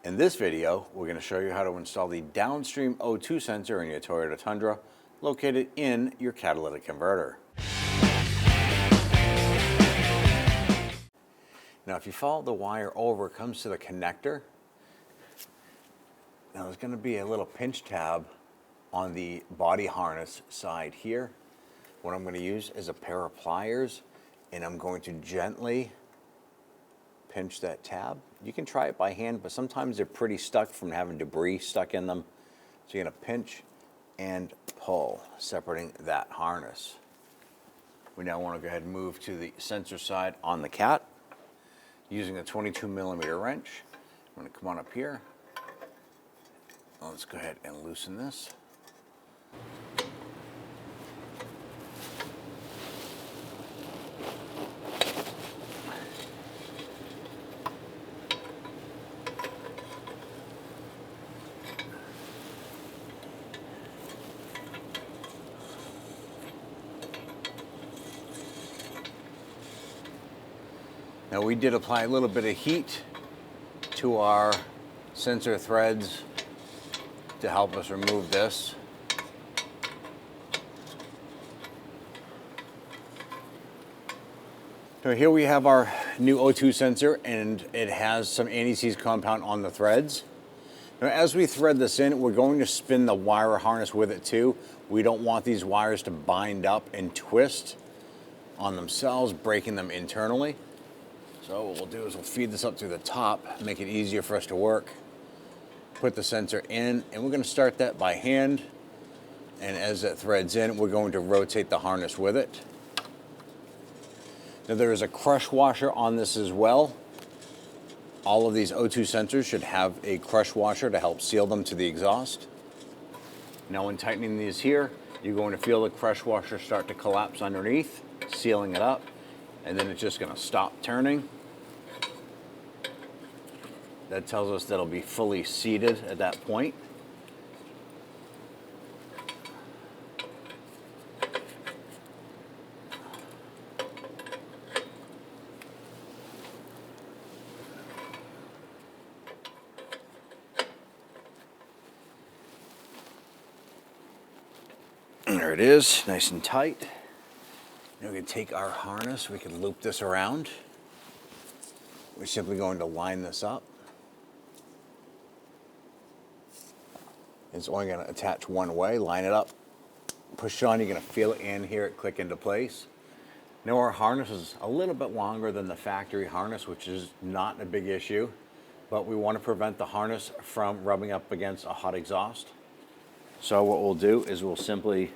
In this video, we're going to show you how to install the Downstream O2 sensor in your Toyota Tundra located in your catalytic converter. Now if you follow the wire over, it comes to the connector. Now there's going to be a little pinch tab on the body harness side here. What I'm going to use is a pair of pliers, and I'm going to gently pinch that tab. You can try it by hand, but sometimes they're pretty stuck from having debris stuck in them. So you're going to pinch and pull, separating that harness. We now want to go ahead and move to the sensor side on the cat using a 22mm wrench. I'm going to come on up here. Let's go ahead and loosen this. Now we did apply a little bit of heat to our sensor threads to help us remove this. So here we have our new O2 sensor, and it has some anti-seize compound on the threads. Now as we thread this in, we're going to spin the wire harness with it too. We don't want these wires to bind up and twist on themselves, breaking them internally. So what we'll do is we'll feed this up through the top, make it easier for us to work. Put the sensor in, and we're going to start that by hand. And as it threads in, we're going to rotate the harness with it. Now there is a crush washer on this as well. All of these O2 sensors should have a crush washer to help seal them to the exhaust. Now when tightening these here, you're going to feel the crush washer start to collapse underneath, sealing it up, and then it's just going to stop turning. That tells us that it'll be fully seated at that point. There it is, nice and tight. Now we can take our harness, we can loop this around. We're simply going to line this up. It's only going to attach one way. Line it up, push on, you're going to feel it and hear it click into place. Now our harness is a little bit longer than the factory harness, which is not a big issue, but we want to prevent the harness from rubbing up against a hot exhaust. So what we'll do is we'll simply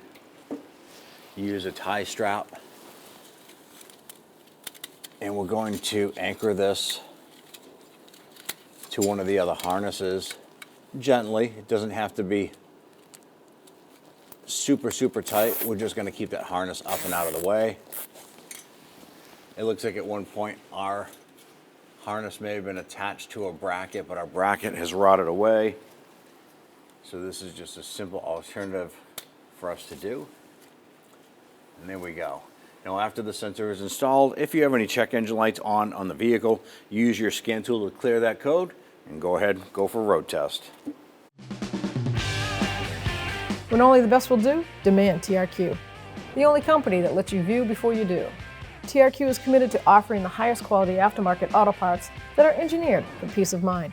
use a tie strap, and we're going to anchor this to one of the other harnesses gently. It doesn't have to be super tight. We're just going to keep that harness up and out of the way. It looks like at one point our harness may have been attached to a bracket, but our bracket has rotted away. So this is just a simple alternative for us to do. And there we go. Now after the sensor is installed, if you have any check engine lights on the vehicle, use your scan tool to clear that code and go ahead, go for a road test. When only the best will do, demand TRQ. The only company that lets you view before you do. TRQ is committed to offering the highest quality aftermarket auto parts that are engineered for peace of mind.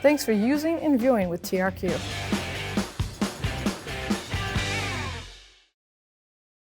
Thanks for using and viewing with TRQ.